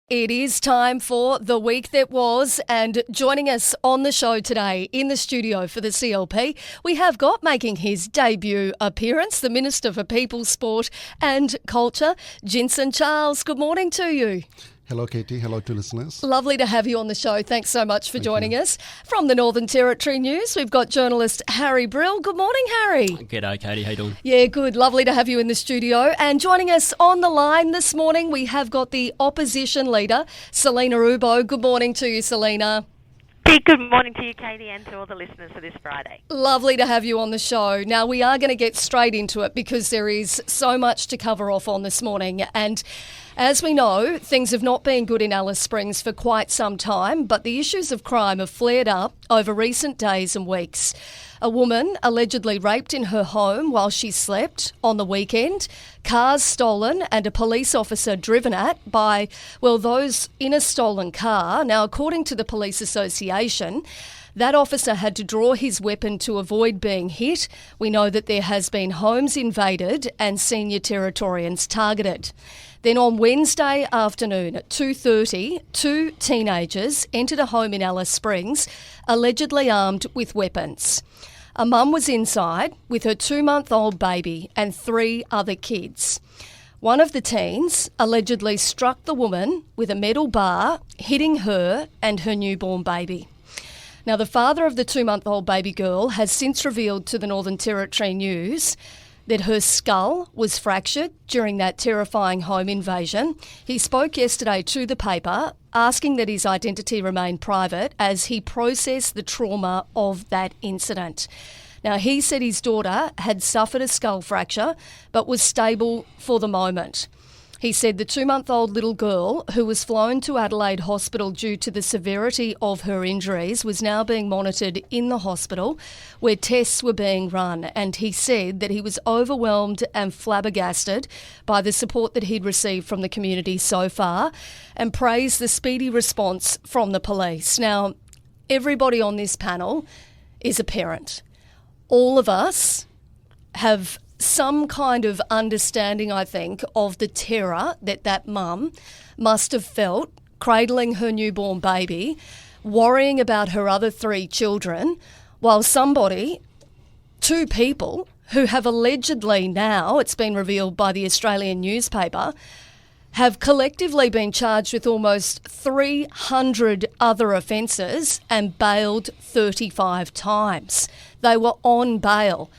It is time for The Week That Was, and joining us on the show today in the studio for the CLP, we have got making his debut appearance, the Minister for People, Sport and Culture, Jinson Charles. Good morning to you. Hello, Katie. Hello to listeners. Lovely to have you on the show. Thanks so much for joining us. From the Northern Territory News, we've got journalist Harry Brill. Good morning, Harry. G'day, Katie. How you doing? Yeah, good. Lovely to have you in the studio. And joining us on the line this morning, we have got the opposition leader, Selina Ubo. Good morning to you, Selina. Good morning to you, Katie, and to all the listeners for this Friday. Lovely to have you on the show. Now, we are going to get straight into it because there is so much to cover off on this morning. And as we know, things have not been good in Alice Springs for quite some time, but the issues of crime have flared up over recent days and weeks. A woman allegedly raped in her home while she slept on the weekend, cars stolen and a police officer driven at by, those in a stolen car. Now, according to the Police Association, that officer had to draw his weapon to avoid being hit. We know that there has been homes invaded and senior Territorians targeted. Then on Wednesday afternoon at 2:30, two teenagers entered a home in Alice Springs, allegedly armed with weapons. A mum was inside with her 2-month-old baby and 3 other kids. One of the teens allegedly struck the woman with a metal bar, hitting her and her newborn baby. Now, the father of the 2-month-old baby girl has since revealed to the Northern Territory News that her skull was fractured during that terrifying home invasion. He spoke yesterday to the paper, asking that his identity remain private as he processed the trauma of that incident. Now, he said his daughter had suffered a skull fracture but was stable for the moment. He said the 2-month-old little girl, who was flown to Adelaide Hospital due to the severity of her injuries, was now being monitored in the hospital where tests were being run. And he said that he was overwhelmed and flabbergasted by the support that he'd received from the community so far and praised the speedy response from the police. Now, everybody on this panel is a parent. All of us have some kind of understanding, I think, of the terror that mum must have felt cradling her newborn baby, worrying about her other 3 children, while two people who have allegedly now, it's been revealed by the Australian newspaper, have collectively been charged with almost 300 other offences and bailed 35 times. They were on bail.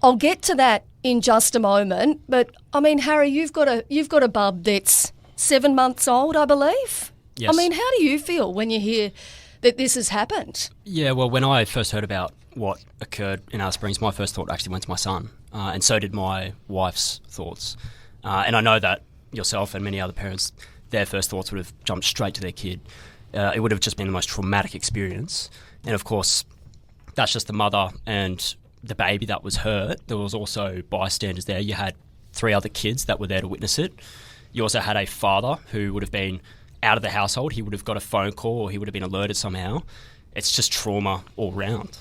I'll get to that in just a moment, but I mean, Harry, you've got a bub that's 7 months old, I believe. Yes. I mean, how do you feel when you hear that this has happened? Yeah, well, when I first heard about what occurred in Alice Springs, my first thought actually went to my son, and so did my wife's thoughts. And I know that yourself and many other parents, their first thoughts would have jumped straight to their kid. It would have just been the most traumatic experience. And of course, that's just the mother and the baby that was hurt. There was also bystanders there. You had 3 other kids that were there to witness it. You also had a father who would have been out of the household. He would have got a phone call or he would have been alerted somehow. It's just trauma all round.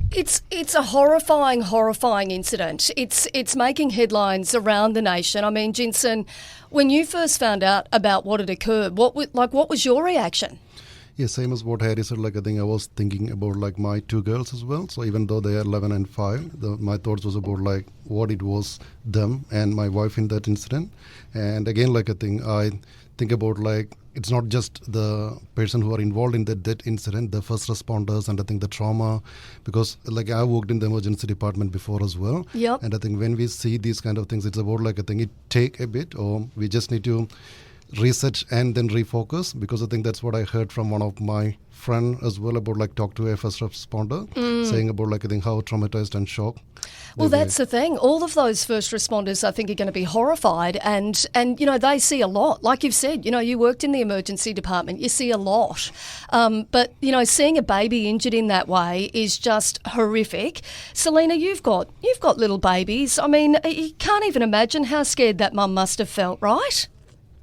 It's a horrifying incident. It's making headlines around the nation. I mean, Jinson, when you first found out about what had occurred, what was your reaction? Yeah, same as what Harry said. I think I was thinking about my 2 girls as well. So even though they are 11 and 5, my thoughts was about what it was them and my wife in that incident. And again, I think about it's not just the person who are involved in that incident, the first responders, and I think the trauma, because I worked in the emergency department before as well. Yep. And I think when we see these kind of things, it's about I think it take a bit, or we just need to research and then refocus, because I think that's what I heard from one of my friend as well about talk to a first responder, saying about I think how traumatized and shocked. Well, that's the thing. All of those first responders, I think, are going to be horrified, and they see a lot. Like you've said, you worked in the emergency department, you see a lot. But seeing a baby injured in that way is just horrific. Selina, you've got little babies. I mean, you can't even imagine how scared that mum must have felt, right?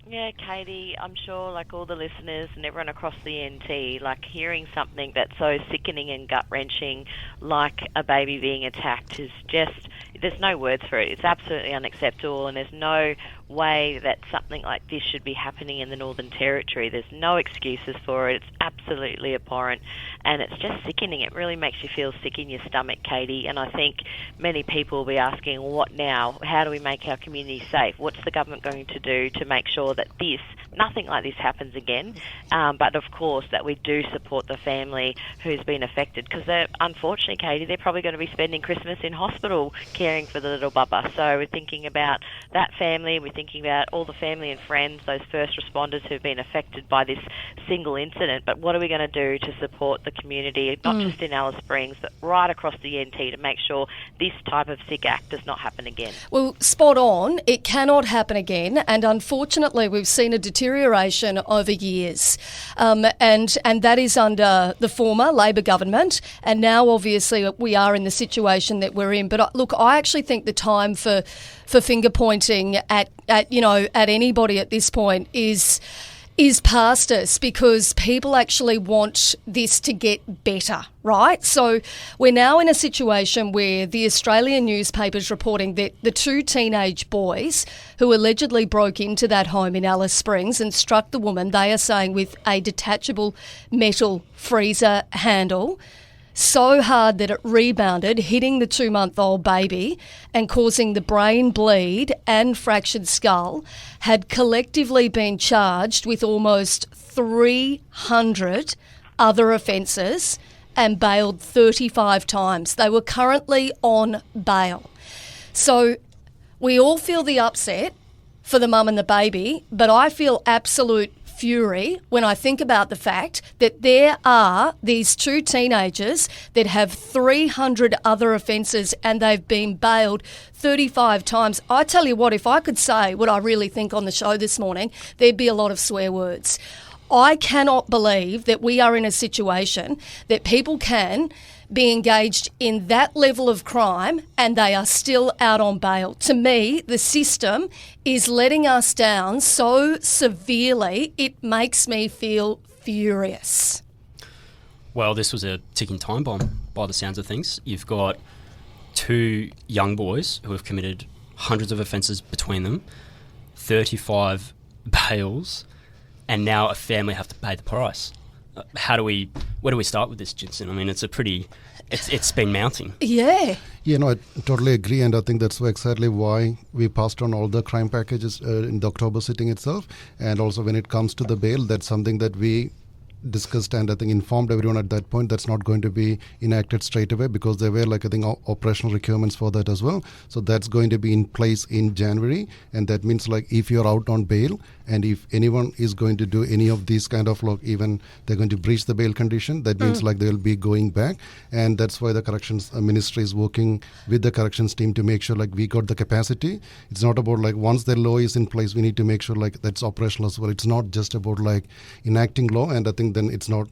Yeah, Katie, I'm sure all the listeners and everyone across the NT, hearing something that's so sickening and gut-wrenching like a baby being attacked is just, there's no words for it. It's absolutely unacceptable, and there's no way that something like this should be happening in the Northern Territory. There's no excuses for it. It's absolutely abhorrent, and it's just sickening. It really makes you feel sick in your stomach, Katie, and I think many people will be asking, what now? How do we make our community safe? What's the government going to do to make sure that nothing like this happens again? But of course, that we do support the family who's been affected, because unfortunately, Katie, they're probably going to be spending Christmas in hospital caring for the little bubba. So we're thinking about that family, we're thinking about all the family and friends, those first responders who've been affected by this single incident. But what are we going to do to support the community, not just in Alice Springs, but right across the NT, to make sure this type of sick act does not happen again? Well, spot on. It cannot happen again, and unfortunately we've seen a deterioration over years, and that is under the former Labor government, and now obviously we are in the situation that we're in. But look, I actually think the time for finger pointing at anybody at this point is past us, because people actually want this to get better, right? So we're now in a situation where the Australian newspaper's reporting that the two teenage boys who allegedly broke into that home in Alice Springs and struck the woman, they are saying, with a detachable metal freezer handle, so hard that it rebounded, hitting the 2-month-old baby and causing the brain bleed and fractured skull, had collectively been charged with almost 300 other offences and bailed 35 times. They were currently on bail. So we all feel the upset for the mum and the baby, but I feel absolute fury when I think about the fact that there are these two teenagers that have 300 other offences and they've been bailed 35 times. I tell you what, if I could say what I really think on the show this morning, there'd be a lot of swear words. I cannot believe that we are in a situation that people can be engaged in that level of crime and they are still out on bail. To me, the system is letting us down so severely, it makes me feel furious. Well, this was a ticking time bomb by the sounds of things. You've got two young boys who have committed hundreds of offences between them, 35 bails, and now a family have to pay the price. Where do we start with this, Jinson? I mean, it's been mounting. Yeah. Yeah, no, I totally agree, and I think that's exactly why we passed on all the crime packages in the October sitting itself, and also when it comes to the bail, that's something that we discussed and I think informed everyone at that point that's not going to be enacted straight away, because there were operational requirements for that as well. So that's going to be in place in January, and that means if you're out on bail and if anyone is going to do any of these kind of even they're going to breach the bail condition, that means they'll be going back, and that's why the corrections ministry is working with the corrections team to make sure we got the capacity. It's not about once the law is in place, we need to make sure that's operational as well. It's not just about enacting law, and I think then it's not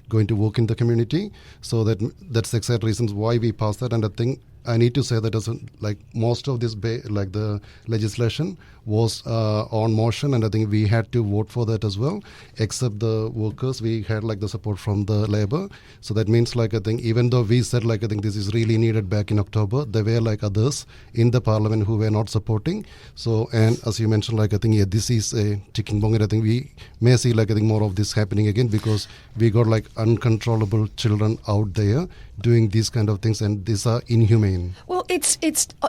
going to work in the community. So that's the exact reasons why we passed that. And I think I need to say that most of this the legislation was on motion, and I think we had to vote for that as well, except the workers. We had the support from the Labor. So that means I think even though we said I think this is really needed back in October, there were others in the parliament who were not supporting. So, and as you mentioned, I think this is a ticking bomb, and I think we may see I think more of this happening again, because we got uncontrollable children out there doing these kind of things, and these are inhumane. Well, it's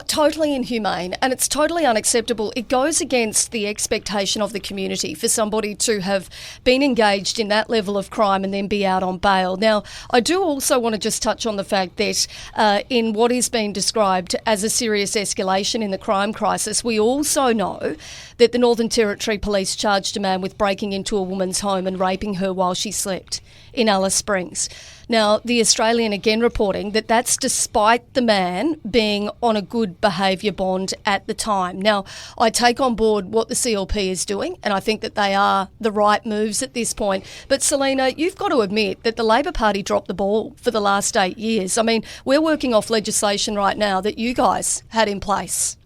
totally inhumane, and it's totally unacceptable. It goes against the expectation of the community for somebody to have been engaged in that level of crime and then be out on bail. Now, I do also want to just touch on the fact that in what is being described as a serious escalation in the crime crisis, we also know that the Northern Territory Police charged a man with breaking into a woman's home and raping her while she slept in Alice Springs. Now, the Australian again reporting that that's despite the man being on a good behaviour bond at the time. Now, I take on board what the CLP is doing, and I think that they are the right moves at this point. But Selena, you've got to admit that the Labor Party dropped the ball for the last 8 years. I mean, we're working off legislation right now that you guys had in place.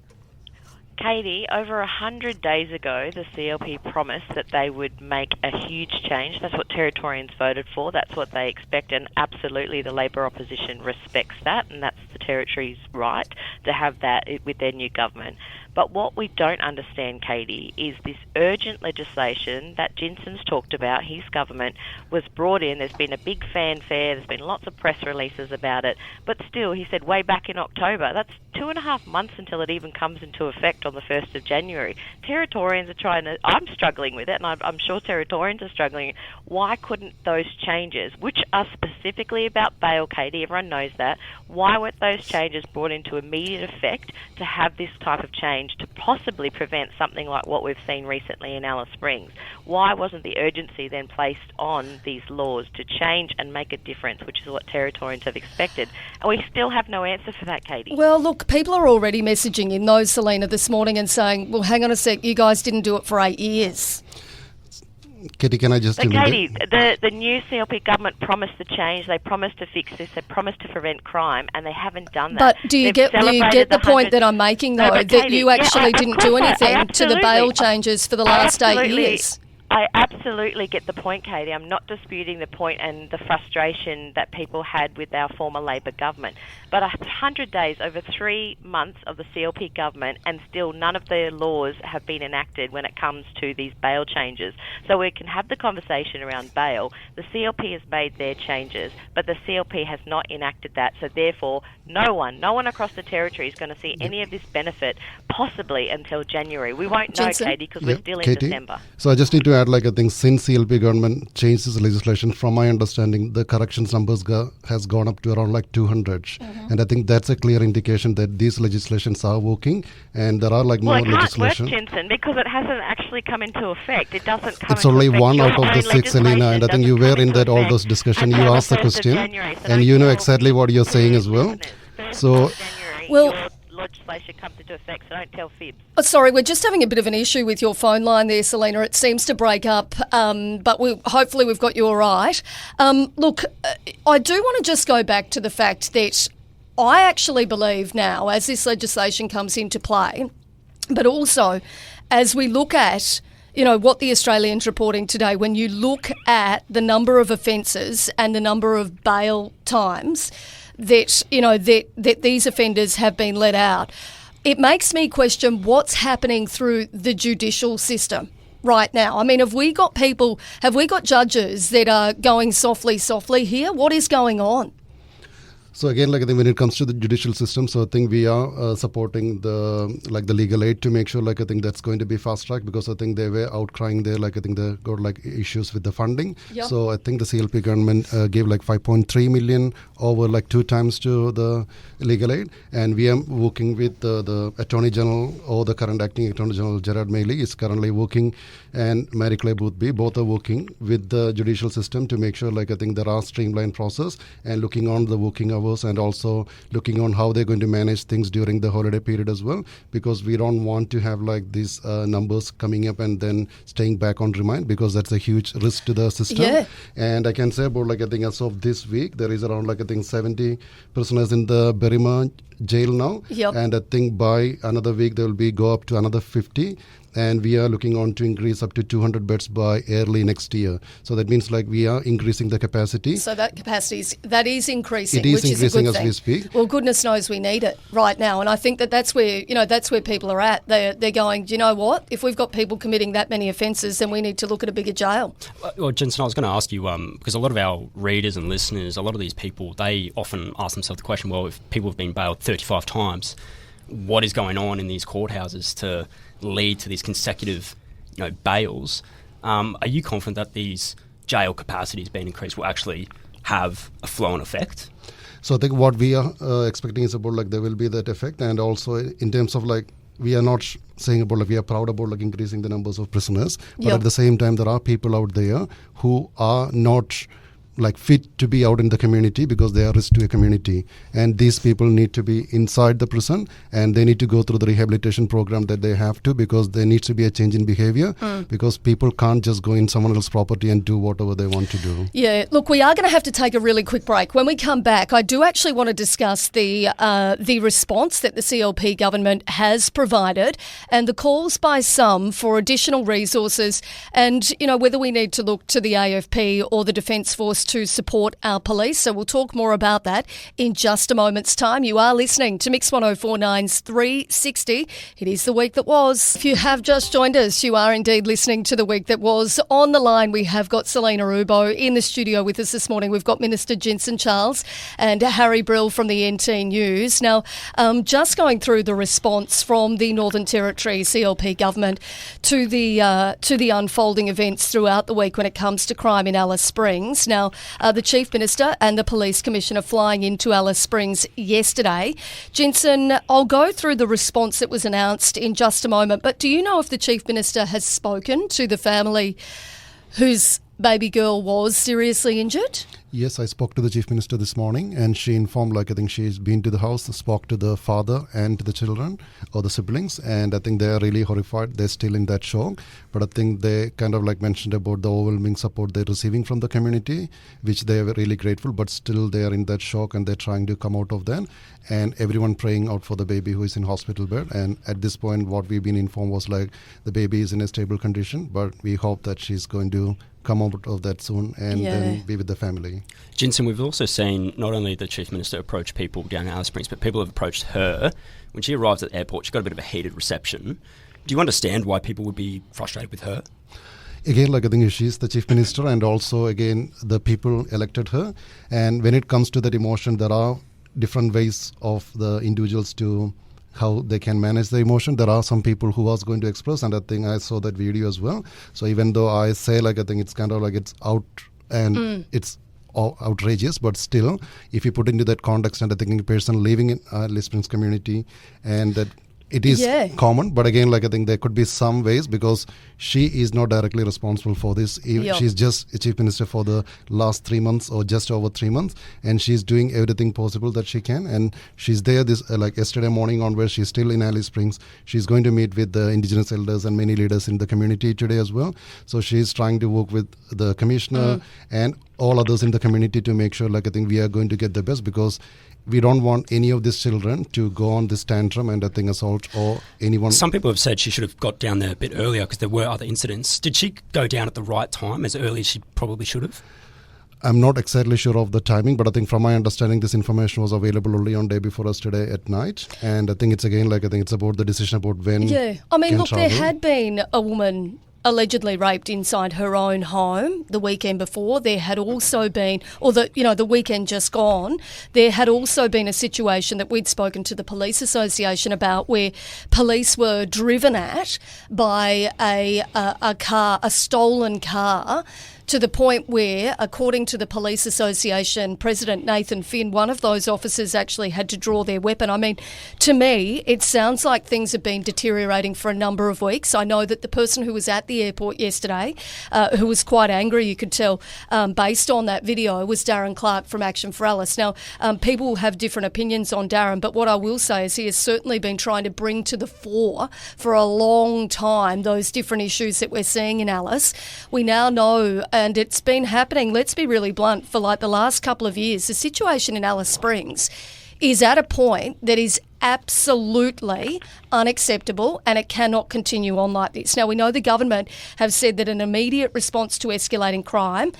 Katie, over 100 days ago, the CLP promised that they would make a huge change. That's what Territorians voted for. That's what they expect, and absolutely the Labor opposition respects that, and that's the Territory's right to have that with their new government. But what we don't understand, Katie, is this urgent legislation that Jinson's talked about, his government, was brought in. There's been a big fanfare, there's been lots of press releases about it, but still, he said way back in October, that's 2.5 months until it even comes into effect on the 1st of January. Territorians are trying to, I'm struggling with it, and I'm sure Territorians are struggling. Why couldn't those changes, which are specifically about bail, Katie, everyone knows that, why weren't those changes brought into immediate effect to have this type of change to possibly prevent something like what we've seen recently in Alice Springs? Why wasn't the urgency then placed on these laws to change and make a difference, which is what Territorians have expected? And we still have no answer for that, Katie. Well, look, people are already messaging in, though, Selena, this morning and saying, well, hang on a sec, you guys didn't do it for 8 years. Katie, can I just... But Katie, the new CLP government promised to change. They promised to fix this. They promised to prevent crime, and they haven't done that. But do you get the point that I'm making, though, that Katie, you actually didn't do anything to the bail changes for the last 8 years? I absolutely get the point, Katie. I'm not disputing the point and the frustration that people had with our former Labor government. But 100 days, over 3 months of the CLP government, and still none of the laws have been enacted when it comes to these bail changes. So we can have the conversation around bail. The CLP has made their changes, but the CLP has not enacted that. So therefore, no one across the territory is going to see any of this benefit possibly until January. We won't know, Jinson? Katie, because we're still in December. So I just need to add, I think since CLP government changed this legislation, from my understanding, the corrections numbers has gone up to around 200. And I think that's a clear indication that these legislations are working, and there are more legislation. Well, it can't work, Jinson, because it hasn't actually come into effect. It doesn't come It's into only effect. one out of the 6, Selena, and I think you were in that all those discussions. You asked the question, and you know exactly what you're saying as well. So, well, legislation comes into effect, so don't tell fibs. Oh, sorry, we're just having a bit of an issue with your phone line there, Selena. It seems to break up, but hopefully we've got you all right. Look, I do want to just go back to the fact that I actually believe now, as this legislation comes into play, but also as we look at what the Australian's reporting today, when you look at the number of offences and the number of bail times that these offenders have been let out, it makes me question what's happening through the judicial system right now. I mean, have we got judges that are going softly here? What is going on? So again, I think when it comes to the judicial system, so I think we are supporting the legal aid to make sure, I think that's going to be fast track, because I think they were outcrying there, I think they got issues with the funding. Yep. So I think the CLP government gave 5.3 million over 2 times to the legal aid, and we are working with the Attorney General, or the current acting Attorney General Gerard Mailey is currently working, and Mary Claire Boothby, both are working with the judicial system to make sure, I think there are streamlined process, and looking on the working hours, and also looking on how they're going to manage things during the holiday period as well, because we don't want to have these numbers coming up and then staying back on remand, because that's a huge risk to the system. Yeah. And I can say about I think as of this week, there is around I think 70 prisoners in the Berrima jail now. Yep. And I think by another week there will go up to another 50. And we are looking on to increase up to 200 beds by early next year. So that means we are increasing the capacity. So that is increasing, it is which increasing is a good as thing. we speak. Well, goodness knows we need it right now, and I think that's where people are at. They're going, do you know what? If we've got people committing that many offences, then we need to look at a bigger jail. Well, Jinson, I was going to ask you, because a lot of our readers and listeners, a lot of these people, they often ask themselves the question, well, if people have been bailed 35 times, what is going on in these courthouses to lead to these consecutive, bails? Are you confident that these jail capacities being increased will actually have a flow-on effect? So I think what we are expecting is about there will be that effect, and also in terms of we are not saying about we are proud about increasing the numbers of prisoners, but at the same time there are people out there who are not fit to be out in the community because they are risk to a community, and these people need to be inside the prison, and they need to go through the rehabilitation program that they have to, because there needs to be a change in behavior, because people can't just go in someone else's property and do whatever they want to do. Yeah, look, we are going to have to take a really quick break. When we come back, I do actually want to discuss the response that the CLP government has provided, and the calls by some for additional resources, and whether we need to look to the AFP or the Defence Force to support our police. So we'll talk more about that in just a moment's time. You are listening to Mix 104.9's 360. It is the week that was. If you have just joined us, you are indeed listening to the week that was. On the line, we have got Selena Ubo in the studio with us this morning. We've got Minister Jinson Charles and Harry Brill from the NT News. Now, just going through the response from the Northern Territory CLP government to the unfolding events throughout the week when it comes to crime in Alice Springs. Now, the Chief Minister and the Police Commissioner flying into Alice Springs yesterday. Jinson, I'll go through the response that was announced in just a moment, but do you know if the Chief Minister has spoken to the family whose baby girl was seriously injured? Yes, I spoke to the Chief Minister this morning, and she informed, I think she's been to the house, spoke to the father and to the children or the siblings, and I think they're really horrified. They're still in that shock, but I think they kind of mentioned about the overwhelming support they're receiving from the community, which they are really grateful, but still they are in that shock and they're trying to come out of that. And everyone praying out for the baby who is in hospital bed. And at this point, what we've been informed was the baby is in a stable condition, but we hope that she's going to come out of that soon and then be with the family. Jinson, we've also seen not only the Chief Minister approach people down in Alice Springs, but people have approached her. When she arrives at the airport, she got a bit of a heated reception. Do you understand why people would be frustrated with her? Again, I think she's the Chief Minister, and also, again, the people elected her. And when it comes to that emotion, there are different ways of the individuals to how they can manage the emotion. There are some people who was going to express, and I think I saw that video as well. So even though I say I think it's kind of it's out and it's outrageous, but still, if you put into that context, and I think a person living in Alice Springs community, and that it is common, but again, I think there could be some ways, because she is not directly responsible for this. She's just a Chief Minister for the last 3 months or just over 3 months, and she's doing everything possible that she can. And she's there this yesterday morning on, where she's still in Alice Springs. She's going to meet with the Indigenous elders and many leaders in the community today as well. So she's trying to work with the Commissioner and all others in the community to make sure I think we are going to get the best, because we don't want any of these children to go on this tantrum and I think assault or anyone. Some people have said she should have got down there a bit earlier because there were other incidents. Did she go down at the right time, as early as she probably should have? I'm not exactly sure of the timing, but I think from my understanding, this information was available only on day before yesterday at night. And I think it's again, I think it's about the decision about when. Yeah. I mean, look, travel. there had been a woman allegedly raped inside her own home the weekend before. There had also been, or the weekend just gone, there had also been a situation that we'd spoken to the Police Association about, where police were driven at by a stolen car, to the point where, according to the Police Association President Nathan Finn, one of those officers actually had to draw their weapon. I mean, to me, it sounds like things have been deteriorating for a number of weeks. I know that the person who was at the airport yesterday, who was quite angry, you could tell, based on that video, was Darren Clark from Action for Alice. Now, people have different opinions on Darren, but what I will say is he has certainly been trying to bring to the fore for a long time those different issues that we're seeing in Alice. We now know, and it's been happening, let's be really blunt, for the last couple of years. The situation in Alice Springs is at a point that is absolutely unacceptable, and it cannot continue on like this. Now, we know the government have said that an immediate response to escalating crime,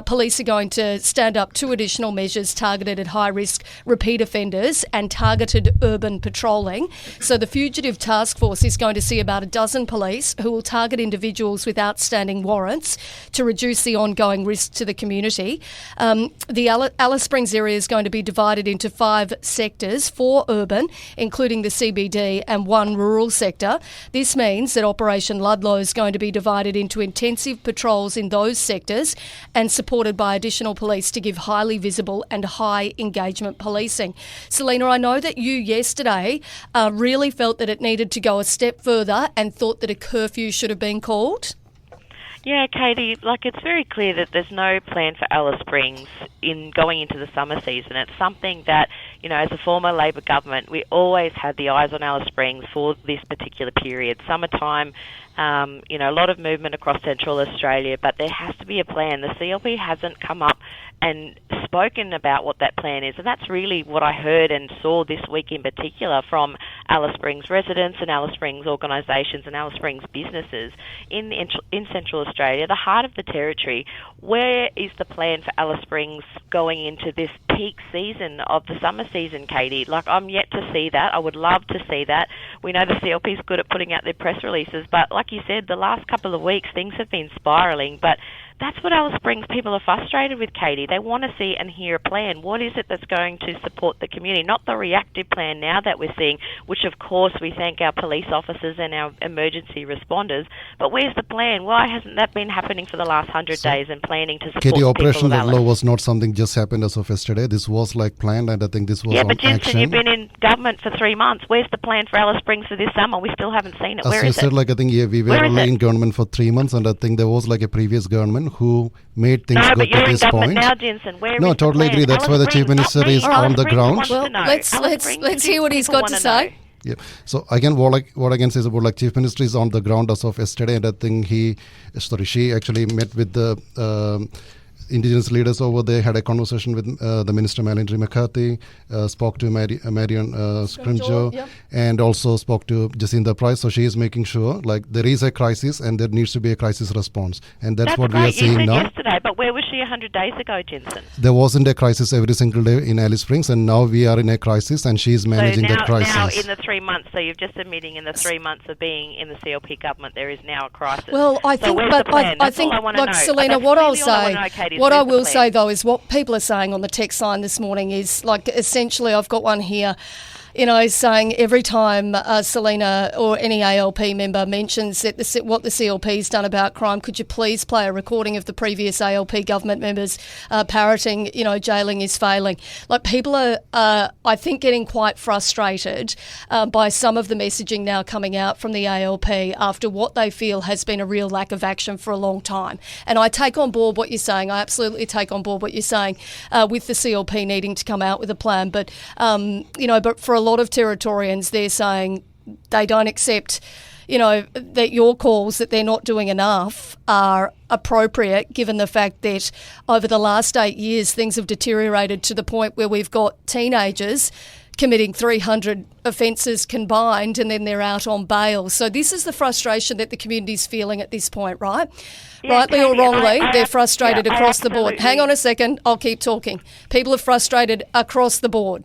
police are going to stand up 2 additional measures targeted at high-risk repeat offenders and targeted urban patrolling. So the Fugitive Task Force is going to see about 12 police who will target individuals with outstanding warrants to reduce the ongoing risk to the community. The Alice Springs area is going to be divided into 5 sectors, 4 urban, including the CBD, and 1 rural sector. This means that Operation Ludlow is going to be divided into intensive patrols in those sectors and supported by additional police to give highly visible and high engagement policing. Selena, I know that you yesterday really felt that it needed to go a step further and thought that a curfew should have been called. Yeah, Katie, it's very clear that there's no plan for Alice Springs in going into the summer season. It's something that, as a former Labor government, we always had the eyes on Alice Springs for this particular period. Summertime, a lot of movement across Central Australia, but there has to be a plan. The CLP hasn't come up and spoken about what that plan is. And that's really what I heard and saw this week in particular from Alice Springs residents and Alice Springs organisations and Alice Springs businesses in Central Australia, the heart of the territory. Where is the plan for Alice Springs going into this peak season of the summer season, Katie? Like, I'm yet to see that. I would love to see that. We know the CLP is good at putting out their press releases, but like you said, the last couple of weeks things have been spiralling. But that's what Alice Springs people are frustrated with, Katie. They want to see and hear a plan. What is it that's going to support the community? Not the reactive plan now that we're seeing, which of course we thank our police officers and our emergency responders. But where's the plan? Why hasn't that been happening for the last 100 days and planning to support Katie, the Operation people of Red Alice? Law was not something just happened as of yesterday. This was like planned, and I think this was Yeah, on but Jinson, action. you've been in government for 3 months. Where's the plan for Alice Springs for this summer? We still haven't seen it. As Where you is said, it? like I think we were Where is only it? in government for 3 months, and I think there was like a previous government who made things No, good but you're to in this government point. now, Jinson. Where No, is the totally plan? agree. That's Alice why the Springs, Chief Minister not me. is Alice on the Springs ground. wants Well, to know. let's- Alice let's- Springs let's hear what he's people got to wanna say. know. Yeah. So again, what I can say is about like Chief Minister is on the ground as of yesterday, and I think she actually met with the Indigenous leaders over there, had a conversation with the Minister Malindry McCarthy, spoke to Marion Scrimgeour, yep. and also spoke to Jacinda Price. So she is making sure like there is a crisis and there needs to be a crisis response, and that's what great. we are You seeing said now. yesterday, but where was she 100 days ago, Jinson? There wasn't a crisis every single day in Alice Springs, and now we are in a crisis, and she is managing so that crisis. now in the 3 months, so you've just admitting in the 3 months of being in the CLP government, there is now a crisis. Well, I So think, where's but the plan? I That's think, all I wanna like know. Selena, That's what I'll really all I say, wanna know, Katie, is what I where's the will plan? say though is what people are saying on the text line this morning is like essentially, I've got one here. Saying every time Selena or any ALP member mentions that what the CLP's done about crime, could you please play a recording of the previous ALP government members parroting, jailing is failing. Like people are, I think, getting quite frustrated by some of the messaging now coming out from the ALP after what they feel has been a real lack of action for a long time. And I take on board what you're saying. I absolutely take on board what you're saying with the CLP needing to come out with a plan. But, but for a lot of Territorians, they're saying they don't accept, that your calls that they're not doing enough are appropriate, given the fact that over the last 8 years, things have deteriorated to the point where we've got teenagers committing 300 offences combined and then they're out on bail. So this is the frustration that the community's feeling at this point, right? Yeah, Rightly or Katie, wrongly, I they're frustrated across the board. absolutely- Hang on a second, I'll keep talking. People are frustrated across the board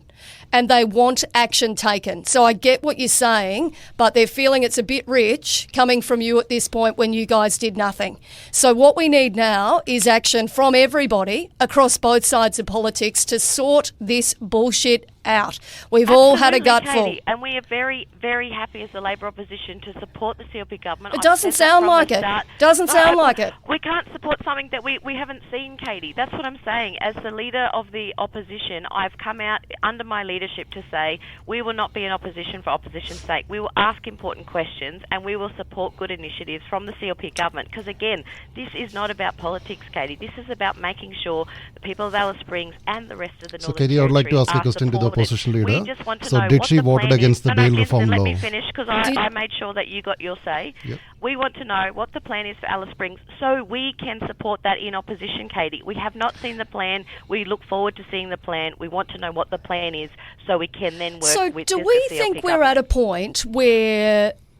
and they want action taken. So I get what you're saying, but they're feeling it's a bit rich coming from you at this point when you guys did nothing. So what we need now is action from everybody across both sides of politics to sort this bullshit out. We've all had a Absolutely, gutful. Katie, and we are very, very happy as the Labor opposition to support the CLP government. It I've doesn't said that sound from like the it. start. Doesn't No, sound like it. We can't support something that we haven't seen, Katie. That's what I'm saying. As the leader of the opposition, I've come out under my leadership to say we will not be in opposition for opposition's sake. We will ask important questions and we will support good initiatives from the CLP government. Because again, this is not about politics, Katie. This is about making sure the people of Alice Springs and the rest of the Northern So, Katie, I would like to ask a are question to the supported. opposition leader. We just want to So know did what she the voted plan against is. the No, bail Jinson, reform let law? me finish because I made sure that you got your say. Yep. We want to know what the plan is for Alice Springs so we can support that in opposition, Katie. We have not seen the plan. We look forward to seeing the plan. We want to know what the plan is so we can then work So with do the we CLP think we're government. at a point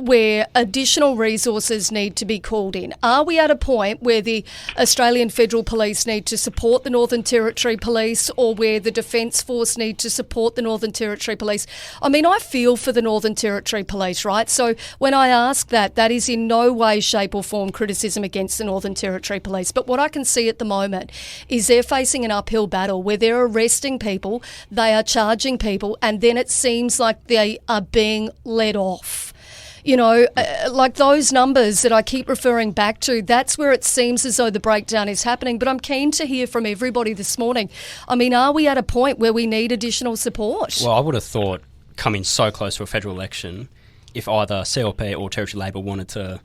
where additional resources need to be called in? Are we at a point where the Australian Federal Police need to support the Northern Territory Police, or where the Defence Force need to support the Northern Territory Police? I mean, I feel for the Northern Territory Police, right? So when I ask that is in no way, shape or form criticism against the Northern Territory Police. But what I can see at the moment is they're facing an uphill battle where they're arresting people, they are charging people, and then it seems like they are being let off. Like those numbers that I keep referring back to, that's where it seems as though the breakdown is happening. But I'm keen to hear from everybody this morning. I mean, are we at a point where we need additional support? Well, I would have thought coming so close to a federal election, if either CLP or Territory Labor wanted to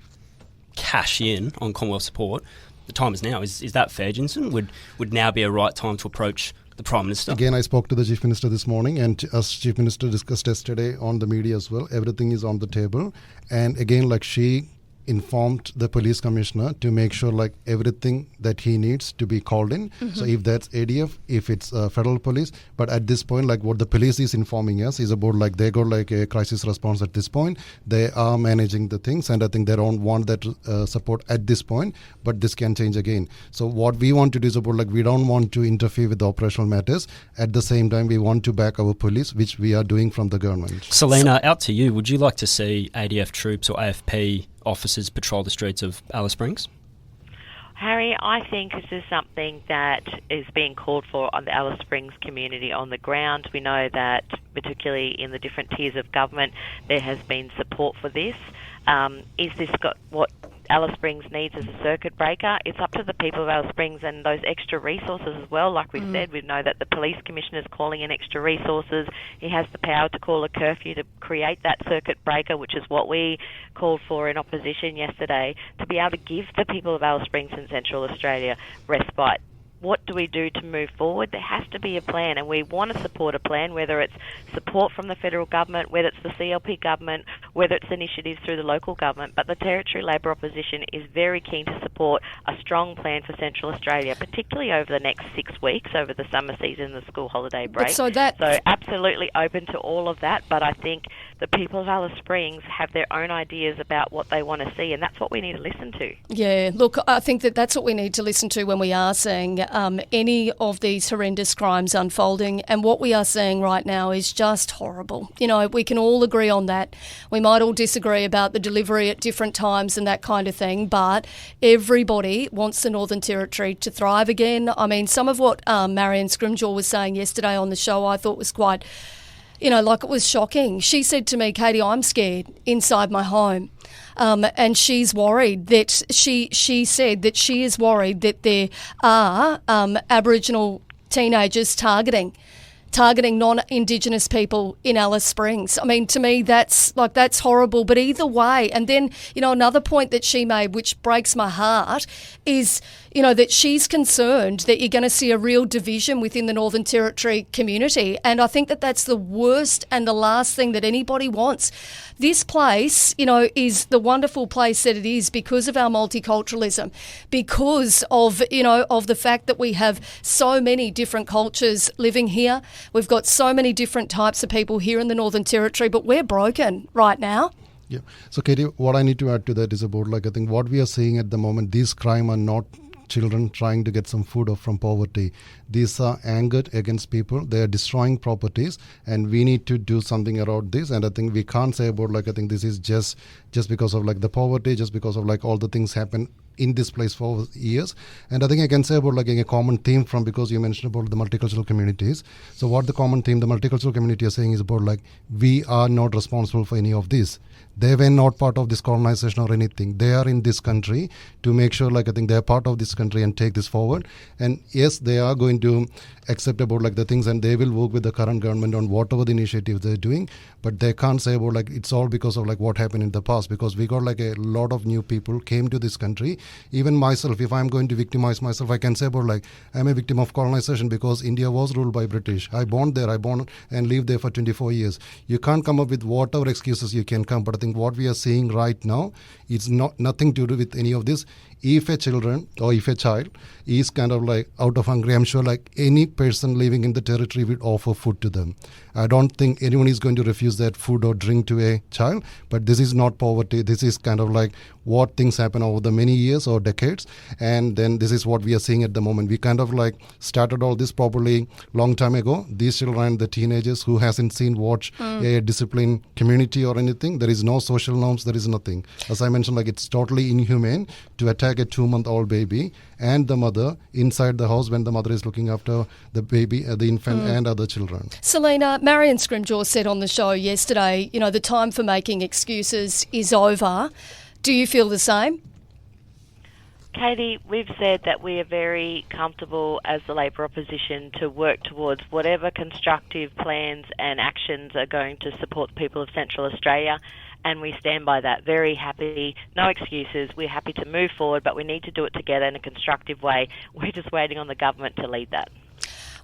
cash in on Commonwealth support, the time is now. Is that fair, Jinson? Would now be a right time to approach the Prime Minister? Again, I spoke to the Chief Minister this morning, and as Chief Minister discussed yesterday on the media as well, everything is on the table. And again, like she informed the police commissioner to make sure like everything that he needs to be called in. So if that's ADF, if it's federal police, but at this point, like what the police is informing us is about like they got like a crisis response at this point. They are managing the things, and I think they don't want that support at this point, but this can change again. So what we want to do is about like we don't want to interfere with the operational matters. At the same time, we want to back our police, which we are doing from the government. Selena, out to you. Would you like to see ADF troops or AFP officers patrol the streets of Alice Springs? Harry, I think this is something that is being called for on the Alice Springs community on the ground. We know that, particularly in the different tiers of government, there has been support for this. Is this got what Alice Springs needs as a circuit breaker? It's up to the people of Alice Springs and those extra resources as well. Like we said, we know that the police commissioner is calling in extra resources. He has the power to call a curfew to create that circuit breaker, which is what we called for in opposition yesterday, to be able to give the people of Alice Springs and Central Australia respite. What do we do to move forward? There has to be a plan, and we want to support a plan, whether it's support from the federal government, whether it's the CLP government, whether it's initiatives through the local government. But the Territory Labor opposition is very keen to support a strong plan for Central Australia, particularly over the next 6 weeks, over the summer season, the school holiday break. So absolutely open to all of that, but I think the people of Alice Springs have their own ideas about what they want to see, and that's what we need to listen to. Yeah, look, I think that's what we need to listen to when we are seeing any of these horrendous crimes unfolding, and what we are seeing right now is just horrible. You know, we can all agree on that. We might all disagree about the delivery at different times and that kind of thing, but everybody wants the Northern Territory to thrive again. I mean, some of what Marion Scrimgeour was saying yesterday on the show I thought was quite, like it was shocking. She said to me, Katie, I'm scared inside my home. And she's worried that she said that she is worried that there are Aboriginal teenagers targeting non-Indigenous people in Alice Springs. I mean, to me, that's horrible. But either way, and then, another point that she made, which breaks my heart, is, that she's concerned that you're going to see a real division within the Northern Territory community. And I think that that's the worst and the last thing that anybody wants. This place, is the wonderful place that it is because of our multiculturalism, because of, of the fact that we have so many different cultures living here. We've got so many different types of people here in the Northern Territory, but we're broken right now. Yeah. So, Katie, what I need to add to that is about, I think what we are seeing at the moment, these crime are not children trying to get some food off from poverty. These are angered against people. They are destroying properties, and we need to do something about this. And I think we can't say about, I think this is just because of, the poverty, just because of, all the things happen in this place for years. And I think I can say about, a common theme from, because you mentioned about the multicultural communities. So what the common theme the multicultural community is saying is about, we are not responsible for any of this. They were not part of this colonization or anything. They are in this country to make sure, I think they are part of this country and take this forward. And yes, they are going to accept about, the things, and they will work with the current government on whatever the initiatives they're doing. But they can't say about, it's all because of, what happened in the past, because we got, a lot of new people came to this country. Even myself, if I'm going to victimize myself, I can say about, I'm a victim of colonization because India was ruled by British. I born and lived there for 24 years. You can't come up with whatever excuses you can come, but I think what we are seeing right now is nothing to do with any of this. If a child is kind of out of hungry, I'm sure any person living in the territory will offer food to them. I don't think anyone is going to refuse that food or drink to a child, but this is not poverty. This is kind of what things happen over the many years or decades, and then this is what we are seeing at the moment. We kind of started all this probably long time ago. These children, the teenagers who hasn't seen a disciplined community or anything, there is no social norms, there is nothing. As I mentioned, it's totally inhumane to attack a 2-month-old baby and the mother inside the house when the mother is looking after the baby, the infant and other children. Selena, Marion Scrimgeour said on the show yesterday, the time for making excuses is over. Do you feel the same? Katie, we've said that we are very comfortable as the Labor opposition to work towards whatever constructive plans and actions are going to support the people of Central Australia, and we stand by that. Very happy, no excuses. We're happy to move forward, but we need to do it together in a constructive way. We're just waiting on the government to lead that.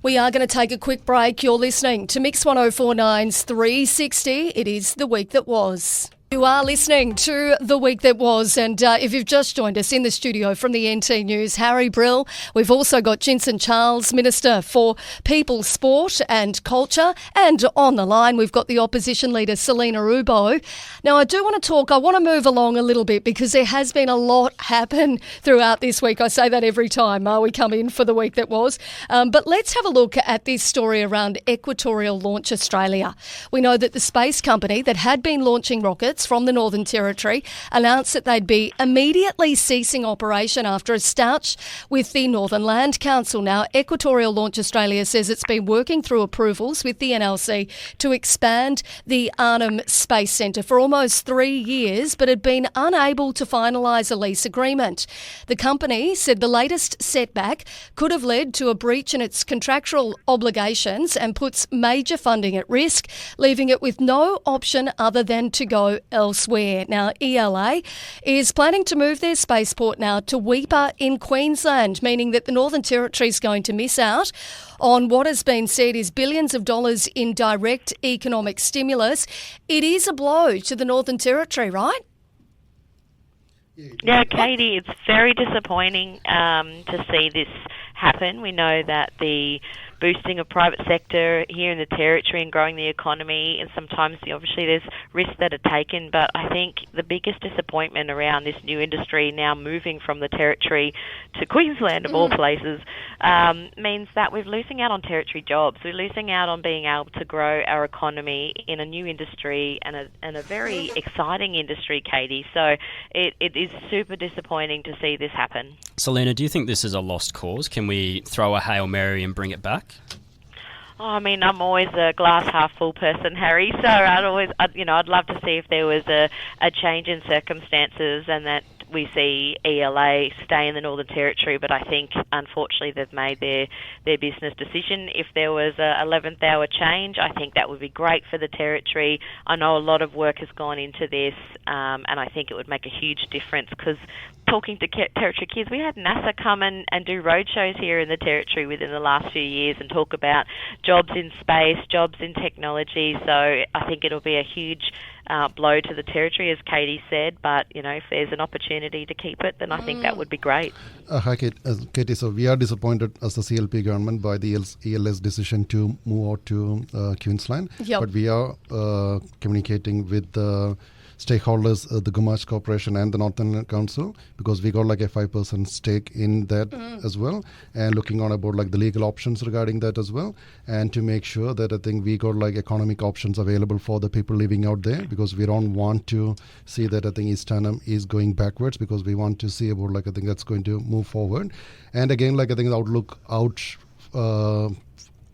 We are going to take a quick break. You're listening to Mix 1049's 360. It is the week that was. You are listening to The Week That Was, and if you've just joined us in the studio from the NT News, Harry Brill. We've also got Jinson Charles, Minister for People, Sport and Culture, and on the line we've got the Opposition Leader, Selina Ubo. Now, I want to move along a little bit because there has been a lot happen throughout this week. I say that every time we come in for The Week That Was. But let's have a look at this story around Equatorial Launch Australia. We know that the space company that had been launching rockets from the Northern Territory announced that they'd be immediately ceasing operation after a stouch with the Northern Land Council. Now, Equatorial Launch Australia says it's been working through approvals with the NLC to expand the Arnhem Space Centre for almost 3 years, but had been unable to finalise a lease agreement. The company said the latest setback could have led to a breach in its contractual obligations and puts major funding at risk, leaving it with no option other than to go elsewhere. Now, ELA is planning to move their spaceport now to Weipa in Queensland, meaning that the Northern Territory is going to miss out on what has been said is billions of dollars in direct economic stimulus. It is a blow to the Northern Territory, right? Yeah, Katie, it's very disappointing to see this happen. We know that the boosting of private sector here in the Territory and growing the economy, and sometimes obviously there's risks that are taken, but I think the biggest disappointment around this new industry now moving from the Territory to Queensland of all places means that we're losing out on Territory jobs. We're losing out on being able to grow our economy in a new industry and a very exciting industry, Katie. So it is super disappointing to see this happen. Selina, do you think this is a lost cause? Can we throw a Hail Mary and bring it back? Oh, I mean, I'm always a glass half full person, Harry. So I'd love to see if there was a change in circumstances and that we see ELA stay in the Northern Territory. But I think, unfortunately, they've made their business decision. If there was a 11th hour change, I think that would be great for the Territory. I know a lot of work has gone into this, and I think it would make a huge difference because talking to Territory kids, we had NASA come and do roadshows here in the Territory within the last few years and talk about jobs in space, jobs in technology. So I think it'll be a huge blow to the Territory, as Katie said, but if there's an opportunity to keep it, then I think that would be great. Hi, Katie. So we are disappointed as the CLP government by the ELS decision to move out to Queensland. Yep. But we are communicating with the stakeholders, the Gumatch Corporation and the Northern Council, because we got like a 5% stake in that as well, and looking on about like the legal options regarding that as well, and to make sure that I think we got like economic options available for the people living out there, because we don't want to see that I think East Arnhem is going backwards, because we want to see about like I think that's going to move forward. And again, like I think the outlook out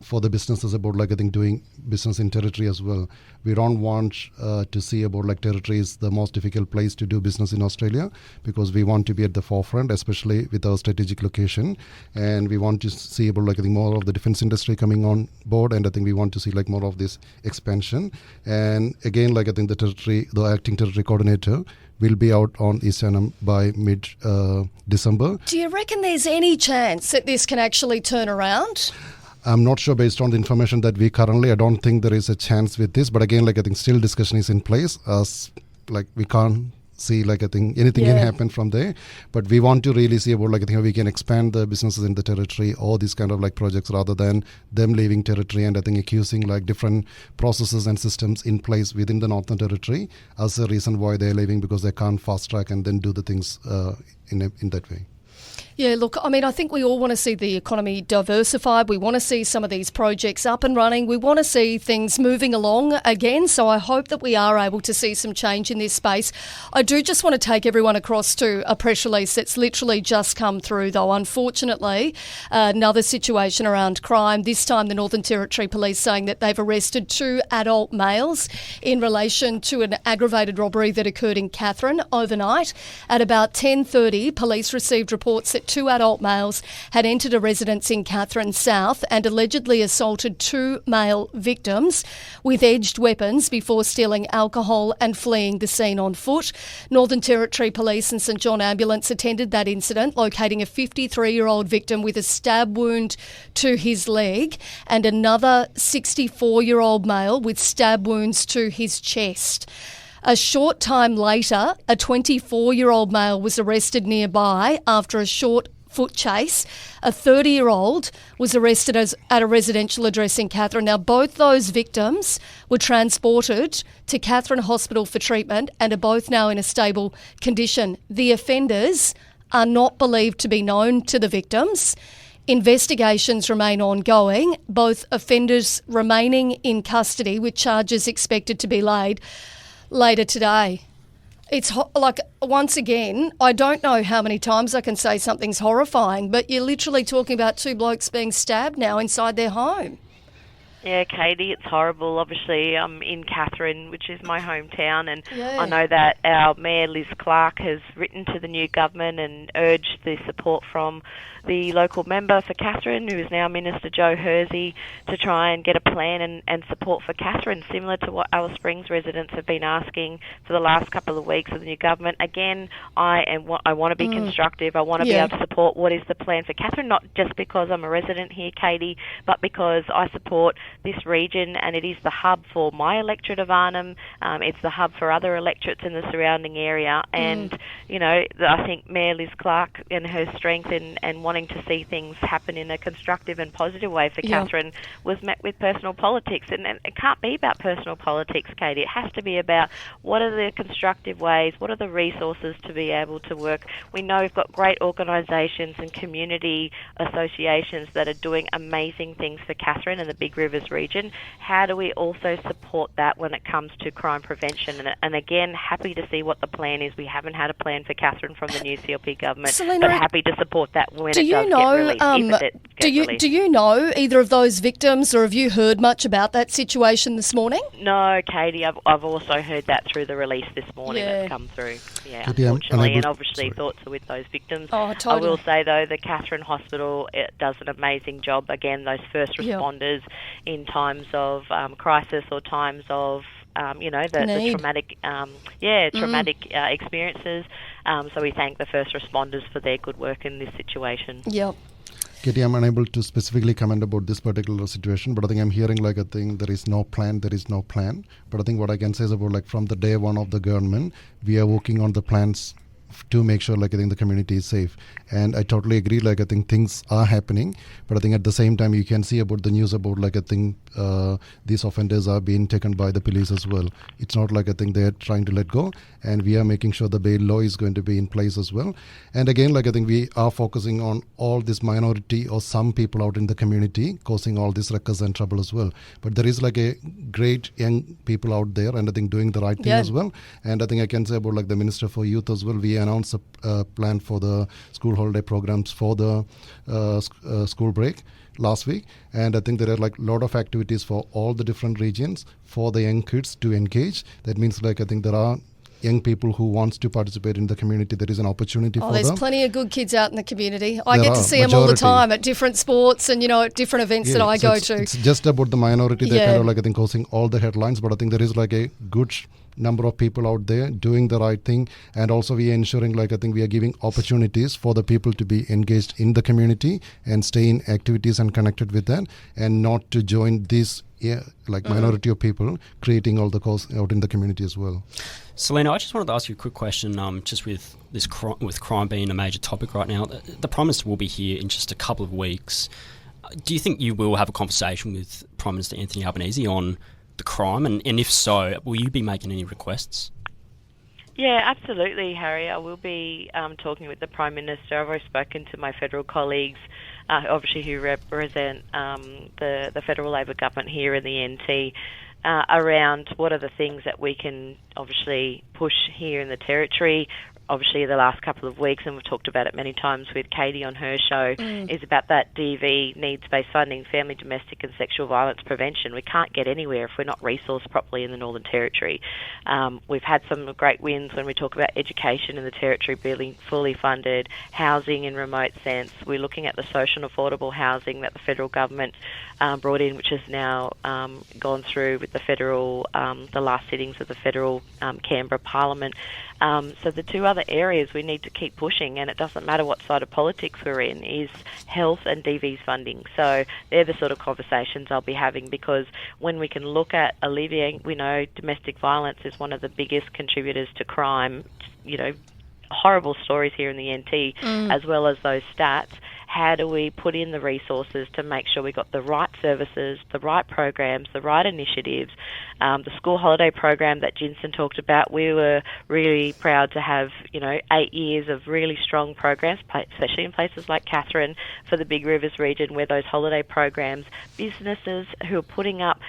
for the businesses about like I think doing business in Territory as well. We don't want to see about like Territory is the most difficult place to do business in Australia, because we want to be at the forefront, especially with our strategic location, and we want to see about like I think more of the defense industry coming on board, and I think we want to see like more of this expansion. And again, like I think the acting Territory coordinator will be out on East Arnhem by mid-December. Do you reckon there's any chance that this can actually turn around? I'm not sure based on the information that we currently, I don't think there is a chance with this. But again, like I think still discussion is in place. Like we can't see like I think anything can happen from there. But we want to really see about like I think how we can expand the businesses in the Territory or these kind of like projects rather than them leaving Territory and I think accusing like different processes and systems in place within the Northern Territory as a reason why they're leaving, because they can't fast track and then do the things in that way. Yeah, look, I mean, I think we all want to see the economy diversified. We want to see some of these projects up and running. We want to see things moving along again. So I hope that we are able to see some change in this space. I do just want to take everyone across to a press release that's literally just come through, though. Unfortunately, another situation around crime, this time the Northern Territory Police saying that they've arrested 2 adult males in relation to an aggravated robbery that occurred in Katherine overnight. At about 10:30, police received reports that 2 adult males had entered a residence in Katherine South and allegedly assaulted 2 male victims with edged weapons before stealing alcohol and fleeing the scene on foot. Northern Territory Police and St John Ambulance attended that incident, locating a 53-year-old victim with a stab wound to his leg and another 64-year-old male with stab wounds to his chest. A short time later, a 24-year-old male was arrested nearby after a short foot chase. A 30-year-old was arrested at a residential address in Katherine. Now, both those victims were transported to Katherine Hospital for treatment and are both now in a stable condition. The offenders are not believed to be known to the victims. Investigations remain ongoing, both offenders remaining in custody with charges expected to be laid later today. It's like, once again, I don't know how many times I can say something's horrifying, but you're literally talking about two blokes being stabbed now inside their home. Yeah, Katie, it's horrible. Obviously, I'm in Katherine, which is my hometown, and Yeah. I know that our Mayor, Liz Clark, has written to the new government and urged the support from the local member for Katherine, who is now Minister Joe Hersey, to try and get a plan and support for Katherine, similar to what Alice Springs residents have been asking for the last couple of weeks of the new government. Again, I want to be constructive. I want to be able to support what is the plan for Katherine, not just because I'm a resident here, Katie, but because I support this region, and it is the hub for my electorate of Arnhem. It's the hub for other electorates in the surrounding area, and you know, I think Mayor Liz Clark and her strength and wanting to see things happen in a constructive and positive way for Katherine was met with personal politics, and it can't be about personal politics, Katie. It has to be about what are the constructive ways, what are the resources to be able to work. We know we've got great organisations and community associations that are doing amazing things for Katherine and the Big Rivers region. How do we also support that when it comes to crime prevention? And again, happy to see what the plan is. We haven't had a plan for Katherine from the new CLP government, Selena, but happy to support that when do it you does know, get released. If it gets released. Do you know either of those victims, or have you heard much about that situation this morning? No, Katie, I've also heard that through the release this morning that's come through. Yeah, Katie, unfortunately, and obviously thoughts are with those victims. Oh, totally. I will say, though, the Katherine Hospital, it does an amazing job. Again, those first responders in times of crisis or times of the traumatic experiences. So we thank the first responders for their good work in this situation. Yep. Katie, I'm unable to specifically comment about this particular situation, but I think I'm hearing like a thing, there is no plan. But I think what I can say is about like from the day one of the government, we are working on the plans to make sure like I think the community is safe. And I totally agree, like I think things are happening, but I think at the same time you can see about the news about like I think these offenders are being taken by the police as well. It's not like I think they're trying to let go, and we are making sure the bail law is going to be in place as well. And again, like I think we are focusing on all this minority or some people out in the community causing all this ruckus and trouble as well. But there is like a great young people out there, and I think doing the right thing as well. And I think I can say about like the Minister for Youth as well, we announced a plan for the school holiday programs for the school break last week, and I think there are like a lot of activities for all the different regions for the young kids to engage. That means like I think there are young people who wants to participate in the community. There is an opportunity for them. There's plenty of good kids out in the community. I get to see them all the time at different sports and, at different events that I go to. It's just about the minority. They're kind of like I think causing all the headlines, but I think there is like a good number of people out there doing the right thing, and also we are ensuring like I think we are giving opportunities for the people to be engaged in the community and stay in activities and connected with that, and not to join this minority of people creating all the cause out in the community as well. Selena, I just wanted to ask you a quick question, just with this with crime being a major topic right now. The Prime Minister will be here in just a couple of weeks. Do you think you will have a conversation with Prime Minister Anthony Albanese on the crime, and if so, will you be making any requests? Yeah, absolutely, Harry. I will be talking with the Prime Minister. I've already spoken to my federal colleagues, obviously who represent the federal Labor government here in the NT, around what are the things that we can obviously push here in the Territory. Obviously, the last couple of weeks, and we've talked about it many times with Katie on her show, is about that DV, needs-based funding, family, domestic and sexual violence prevention. We can't get anywhere if we're not resourced properly in the Northern Territory. We've had some great wins when we talk about education in the Territory being fully funded, housing in remote sense. We're looking at the social and affordable housing that the federal government brought in, which has now gone through with the federal, the last sittings of the federal Canberra Parliament. So the two other other areas we need to keep pushing, and it doesn't matter what side of politics we're in, is health and DV's funding. So they're the sort of conversations I'll be having, because when we can look at alleviating, we know domestic violence is one of the biggest contributors to crime, horrible stories here in the NT, as well as those stats. How do we put in the resources to make sure we got the right services, the right programs, the right initiatives? The school holiday program that Jinson talked about, we were really proud to have, 8 years of really strong programs, especially in places like Katherine for the Big Rivers region, where those holiday programs, businesses who are putting up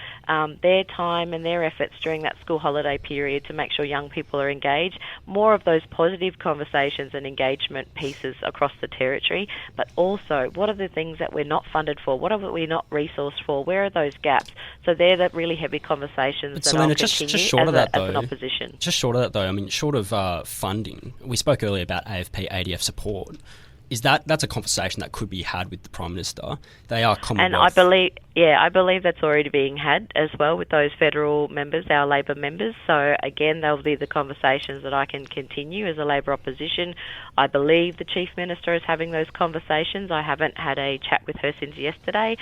their time and their efforts during that school holiday period to make sure young people are engaged. More of those positive conversations and engagement pieces across the territory, but also what are the things that we're not funded for? What are we not resourced for? Where are those gaps? So they're the really heavy conversations that Selena, I'll just continue short of that, as an opposition. Just short of that, though, I mean, short of funding, we spoke earlier about AFP, ADF support. That's a conversation that could be had with the Prime Minister. They are Commonwealth. And I believe that's already being had as well with those federal members, our Labor members. So again, they'll be the conversations that I can continue as a Labor opposition. I believe the Chief Minister is having those conversations. I haven't had a chat with her since yesterday.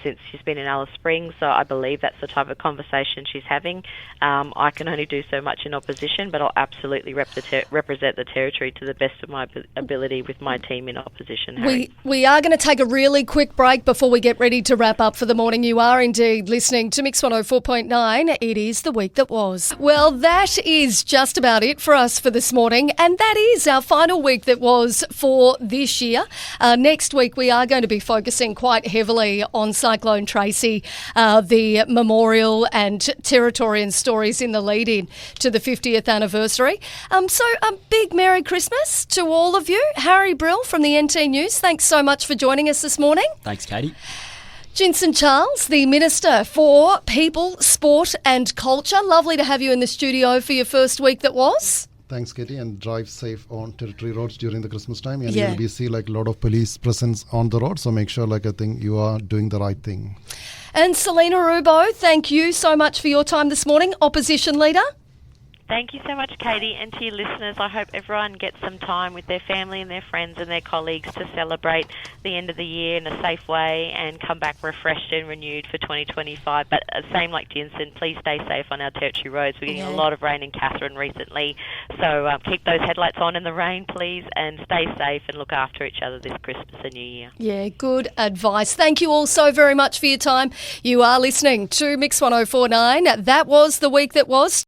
Since she's been in Alice Springs. So I believe that's the type of conversation she's having. I can only do so much in opposition, but I'll absolutely represent the territory to the best of my ability with my team in opposition. Harry. We are going to take a really quick break before we get ready to wrap up for the morning. You are indeed listening to Mix 104.9. It is the week that was. Well, that is just about it for us for this morning, and that is our final week that was for this year. Next week we are going to be focusing quite heavily on Cyclone Tracy, the memorial and Territorian stories in the lead-in to the 50th anniversary. So a big Merry Christmas to all of you. Harry Brill from the NT News, thanks so much for joining us this morning. Thanks, Katie. Jinson Charles, the Minister for People, Sport and Culture. Lovely to have you in the studio for your first week that was. Thanks, Katie, and drive safe on territory roads during the Christmas time. And you'll be see a lot of police presence on the road, so make sure I think you are doing the right thing. And Selena Rubo, thank you so much for your time this morning, Opposition Leader. Thank you so much, Katie, and to your listeners. I hope everyone gets some time with their family and their friends and their colleagues to celebrate the end of the year in a safe way and come back refreshed and renewed for 2025. But same like Jinson, please stay safe on our territory roads. We're getting a lot of rain in Katherine recently, so keep those headlights on in the rain, please, and stay safe and look after each other this Christmas and New Year. Yeah, good advice. Thank you all so very much for your time. You are listening to Mix 104.9. That was the week that was.